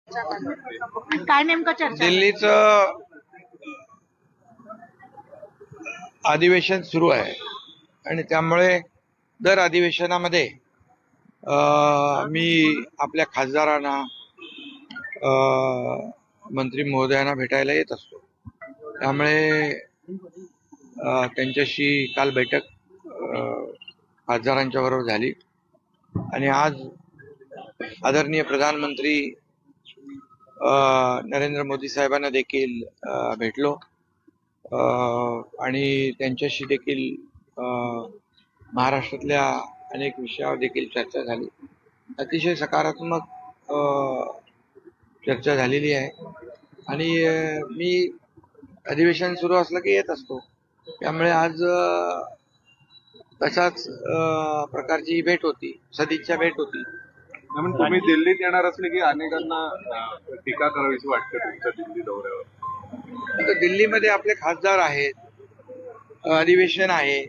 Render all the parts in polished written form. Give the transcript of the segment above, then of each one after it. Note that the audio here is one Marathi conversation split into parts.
काय नेमकं चर्चा? दिल्लीचं अधिवेशन सुरू आहे आणि त्यामुळे दर अधिवेशनामध्ये मी आपल्या खासदारांना मंत्री महोदयांना भेटायला येत असतो. त्यामुळे त्यांच्याशी काल बैठक खासदारांच्या बरोबर झाली आणि आज आदरणीय प्रधानमंत्री नरेंद्र मोदी साहेबांना देखील भेटलो आणि त्यांच्याशी देखील महाराष्ट्रातल्या अनेक विषयावर देखील चर्चा झाली. अतिशय सकारात्मक चर्चा झालेली आहे आणि मी अधिवेशन सुरू असलं की येत असतो. त्यामुळे आज तशाच प्रकारची ही भेट होती, सदिच्छा भेट होती. तुम्ही दिल्लीत येणार असले की अनेकांना टीका करावीशी वाटते तुमच्या दिल्ली दौऱ्यावर. आता दिल्लीमध्ये आपले खासदार आहेत, अधिवेशन आहे,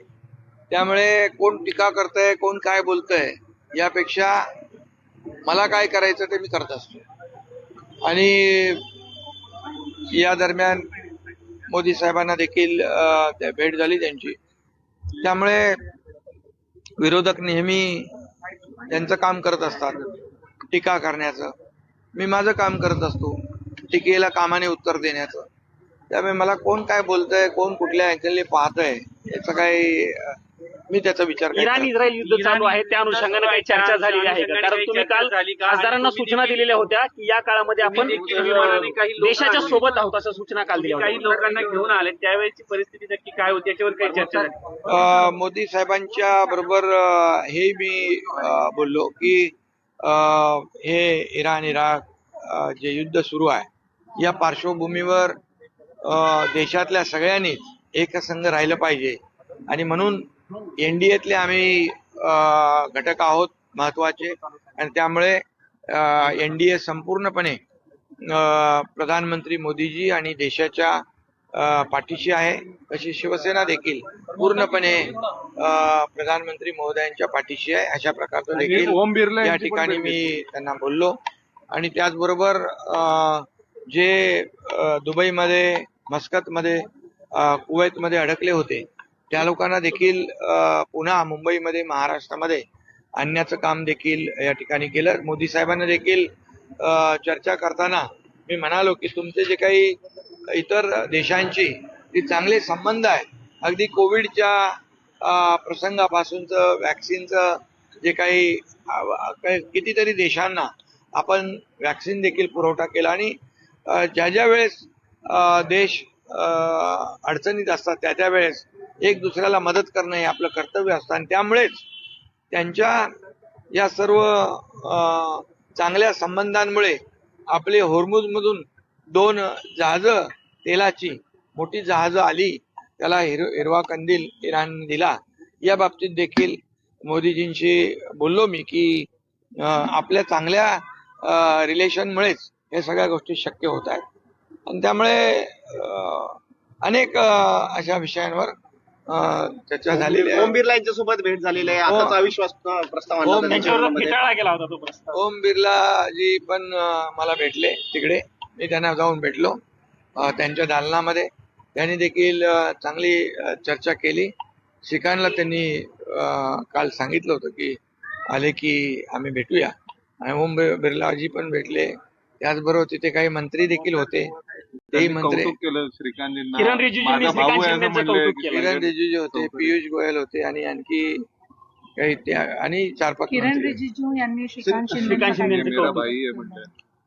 त्यामुळे कोण टीका करतंय कोण काय बोलतंय यापेक्षा मला काय करायचं ते मी करत असतो. आणि या दरम्यान मोदी साहेबांना देखील भेट झाली त्यांची. त्यामुळे विरोधक नेहमी त्यांचं काम करत असतात टीका करण्याचं. मी माझं काम करत असतो टीकेला कामाने उत्तर देण्याचं. त्यामुळे मला कोण काय बोलतंय कोण कुठल्या अँगलने पाहतंय याचा काही मी त्याचा विचार इराण इस्रायल युद्ध चालू आहे त्या अनुषंगाने काही चर्चा झालेली आहे का? कारण तुम्ही काल खासदारांना सूचना दिलेल्या होत्या की या काळामध्ये आपण देशाच्या सोबत आहोत अशा सूचना काल दिल्या. काही लोकांना घेऊन आले त्यावेळेची परिस्थिती नक्की काय होती याच्यावर काही चर्चा झाली? मोदी साहेबांच्या बरोबर हे मी बोललो की हे इराण इराक जे युद्ध सुरू आहे या पार्श्वभूमीवर देशातल्या सगळ्यांनीच एकसंघ राहिलं पाहिजे आणि म्हणून एनडीएतले आम्ही घटक आहोत महत्वाचे आणि त्यामुळे एनडीए संपूर्णपणे प्रधानमंत्री मोदीजी आणि देशाच्या पाठीशी आहे. तशी शिवसेना देखील पूर्णपणे प्रधानमंत्री महोदयांच्या पाठीशी आहे. अशा प्रकारचं देखील या ठिकाणी मी त्यांना बोललो. आणि त्याचबरोबर जे दुबईमध्ये मस्कतमध्ये कुवैतमध्ये अडकले होते त्या लोकांना देखील पुन्हा मुंबईमध्ये महाराष्ट्रामध्ये आणण्याचं काम देखील या ठिकाणी केलं. मोदी साहेबांना देखील चर्चा करताना मी म्हणालो की तुमचे जे काही इतर देशांची जे चांगले संबंध आहेत, अगदी कोविडच्या प्रसंगापासूनचं वॅक्सिनचं जे काही कितीतरी देशांना आपण वॅक्सिन देखील पुरवठा केला आणि ज्या ज्या वेळेस देश अडचणीत असतात त्या त्या वेळेस एक दुसऱ्याला मदत करणं हे आपलं कर्तव्य असतं आणि त्यामुळेच त्यांच्या या सर्व चांगल्या संबंधांमुळे आपले होर्मुझमधून 2 जहाजं तेलाची मोठी जहाजं आली, त्याला हिरवा कंदील इराणने दिला. या बाबतीत देखील मोदीजींशी बोललो मी की आपल्या चांगल्या रिलेशनमुळेच हे सगळ्या गोष्टी शक्य होत आहेत आणि त्यामुळे अनेक अशा विषयांवर चर्चा झालेली आहे. ओम बिर्ला यांच्यासोबत भेट झालेली आहे. आताच अविश्वास प्रस्ताव गेला होता तो प्रस्ताव. ओम बिर्ला जी पण मला भेटले तिकडे, मी त्यांना जाऊन भेटलो त्यांच्या दालनामध्ये. त्यांनी देखील चांगली चर्चा केली. शिखांना त्यांनी काल सांगितलं होतं की आले की आम्ही भेटूया आणि ओम बिर्लाजी पण भेटले. त्याचबरोबर तिथे काही मंत्री देखील होते, तेही मंत्री किरण रिजिजू होते, पियुष गोयल होते आणि आणखी काही त्या आणि 4-5 किरण रिजिजू यांनी श्रीकांत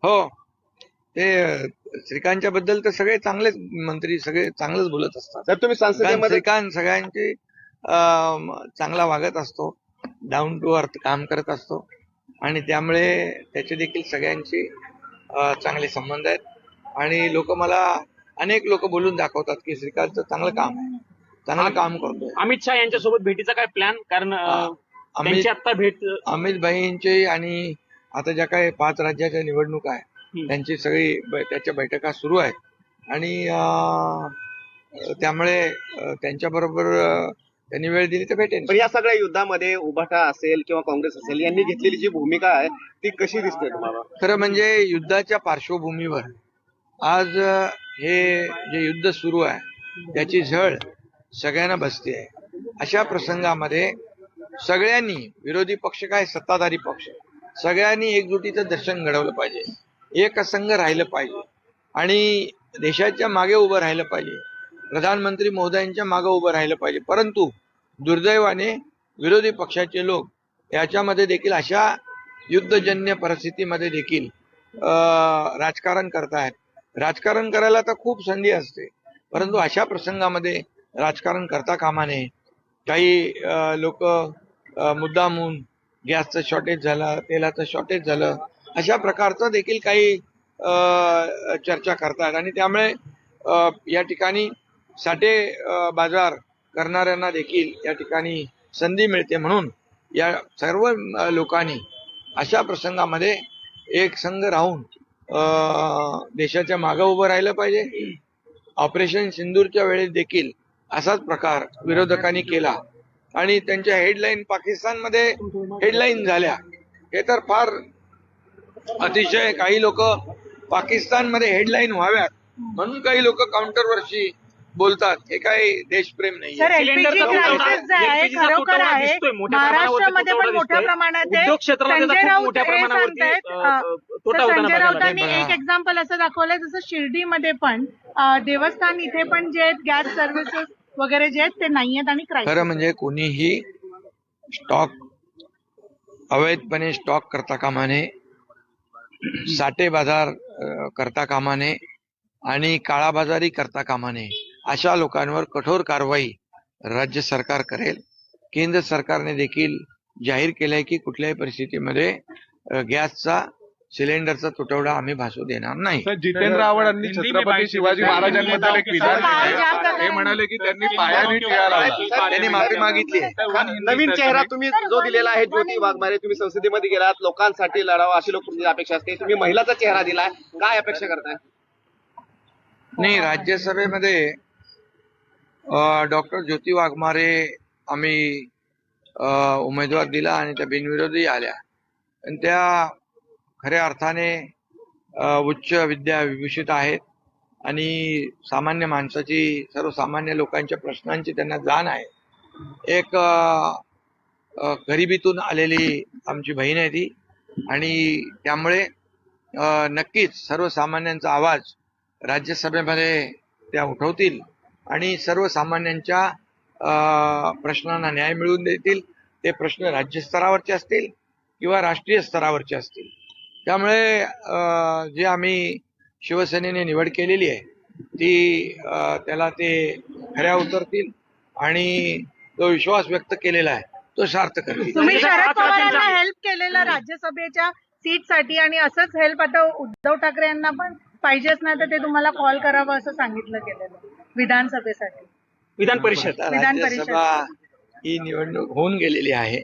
हो ते श्रीकांतच्या बद्दल तर सगळे चांगलेच मंत्री सगळे चांगलंच बोलत असतात. तर तुम्ही संसदेमध्ये श्रीकांत सगळ्यांची चांगला वागत असतो, डाऊन टू अर्थ काम करत असतो आणि त्यामुळे त्याचे देखील सगळ्यांची चांगले संबंध आहेत आणि लोक मला अनेक लोक बोलून दाखवतात की श्रीकांतचं चांगलं काम आहे, चांगलं काम करतोय. अमित शहा यांच्यासोबत भेटीचा काय प्लॅन? कारण आता भेट अमित भाईंची आणि आता ज्या काही 5 राज्याच्या निवडणुका आहे त्यांची सगळी त्याच्या बैठका सुरू आहेत आणि त्यामुळे त्यांच्याबरोबर त्यांनी वेळ दिली तर भेटेन. पण या सगळ्या युद्धामध्ये उभाटा असेल किंवा काँग्रेस असेल यांनी घेतलेली जी भूमिका आहे ती कशी दिसते तुम्हाला? खरं म्हणजे युद्धाच्या पार्श्वभूमीवर आज हे जे युद्ध सुरू आहे त्याची झळ सगळ्यांना बसते आहे. अशा प्रसंगामध्ये सगळ्यांनी, विरोधी पक्ष काय सत्ताधारी पक्ष, सगळ्यांनी एकजुटीचं दर्शन घडवलं पाहिजे, एकसंघ राहिलं पाहिजे आणि देशाच्या मागे उभं राहिलं पाहिजे, प्रधानमंत्री महोदयांच्या मागे उभं राहिलं पाहिजे. परंतु दुर्दैवाने विरोधी पक्षाचे लोक याच्यामध्ये देखील अशा युद्धजन्य परिस्थितीमध्ये देखील राजकारण करतायत. राजकारण करायला तर खूप संधी असते, परंतु अशा प्रसंगामध्ये राजकारण करता कामा नये. काही लोक मुद्दामून गॅसचं शॉर्टेज झालं, तेलाचं शॉर्टेज झालं, अशा प्रकारचं देखील काही चर्चा करतात आणि त्यामुळे या ठिकाणी साठे बाजार करणाऱ्यांना देखील या ठिकाणी संधी मिळते. म्हणून या सर्व लोकांनी अशा प्रसंगामध्ये एक संघ राहून देशाच्या मागे उभं राहिलं पाहिजे. ऑपरेशन सिंदूरच्या वेळेस देखील असाच प्रकार विरोधकांनी केला आणि त्यांच्या हेडलाईन पाकिस्तानमध्ये हेडलाईन झाल्या. हे तर फार अतिशय, काही लोक पाकिस्तानमध्ये हेडलाईन व्हाव्यात म्हणून काही लोक काउंटरवरशी बोलतात. हे काही देशप्रेम नाही. सर, एलपीजी क्रायसिस जे आहे खरोखर आहे. महाराष्ट्रामध्ये पण मोठ्या प्रमाणात आहे. संजय राऊत हे सांगतायत, संजय राऊतांनी एक एक्झाम्पल असं दाखवलंय जसं शिर्डीमध्ये पण देवस्थान इथे पण जे आहेत गॅस सर्व्हिसेस वगैरे जे आहेत ते नाहीयेत आणि क्रायसिस. खरं म्हणजे कोणीही स्टॉक अवैधपणे स्टॉक करता कामा नये, साठे बाजार करता कामा नये आणि काळाबाजारी करता कामा नये. अशा लोकांवर कठोर कारवाई राज्य सरकार करेल. केंद्र सरकारने देखील जाहीर केलंय की कुठल्याही परिस्थितीमध्ये गॅसचा सिलेंडरचा तुटवडा आम्ही भासू देणार नाही. जितेंद्र आव्हाडांनी छत्रपती शिवाजी महाराजांबद्दल एक विधान केलं. ते म्हणाले की त्यांनी पायाने टिळा लावला. त्यांनी माफी मागितली. नवीन चेहरा तुम्ही जो दिलेला आहे ज्योती वाघमारे, तुम्ही संसदेमध्ये गेलात, लोकांसाठी लढावा अशी लोक तुमची अपेक्षा असते. तुम्ही महिलाचा चेहरा दिलाय, काय अपेक्षा करताय? नाही, राज्यसभेमध्ये डॉक्टर ज्योती वाघमारे आम्ही उमेदवार दिला आणि त्या बिनविरोधी आल्या आणि त्या खऱ्या अर्थाने उच्च विद्या विभूषित आहेत आणि सामान्य माणसाची, सर्वसामान्य लोकांच्या प्रश्नांची त्यांना जाण आहे. एक गरिबीतून आलेली आमची बहीण आहे ती आणि त्यामुळे नक्कीच सर्वसामान्यांचा आवाज राज्यसभेमध्ये त्या उठवतील आणि सर्वसामान्यांच्या प्रश्नांना न्याय मिळवून देतील. ते प्रश्न राज्यस्तरावरचे असतील किंवा राष्ट्रीय स्तरावरचे असतील. त्यामुळे जे आम्ही शिवसेनेने निवड केलेली आहे ती त्याला ते खऱ्या उतरतील आणि तो विश्वास व्यक्त केलेला आहे तो सार्थ करतील. तुम्ही शरद पवारांना हेल्प केलेलं राज्यसभेच्या सीटसाठी आणि असंच हेल्प आता उद्धव ठाकरे यांना पण पाहिजेच नाही तर ते तुम्हाला कॉल करावं असं सांगितलं गेलेलं विधानसभेसाठी. विधान परिषद राज्यसभा ही निवडणूक होऊन गेलेली आहे.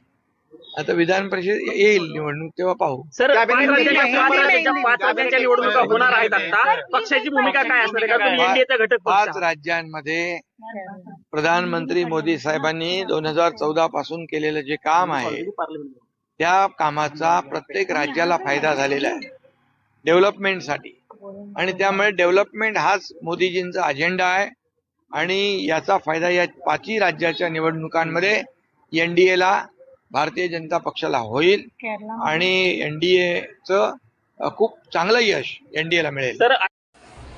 आता विधान परिषद येईल निवडणूक तेव्हा पाहू. सर, 5 राज्यांच्या निवडणुका होणार आहेत. आता पक्षाची भूमिका काय असणार आहे? तुम्ही एनडीएचा घटक 5 राज्यांमध्ये प्रधानमंत्री मोदी साहेबांनी 2014 पासून केलेलं जे काम आहे त्या कामाचा प्रत्येक राज्याला फायदा झालेला आहे डेव्हलपमेंटसाठी आणि त्यामुळे डेव्हलपमेंट हाच मोदीजींचा अजेंडा आहे आणि याचा फायदा या 5ही राज्याच्या निवडणुकांमध्ये एनडीएला, भारतीय जनता पक्षाला होईल आणि एनडीएचं खूप चांगलं यश एनडीएला मिळेल.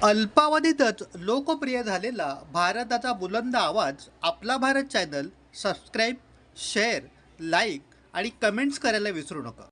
अल्पावधीतच लोकप्रिय झालेला भारताचा बुलंद आवाज आपला Bharat channel subscribe, share, like आणि कमेंट्स करायला विसरू नका.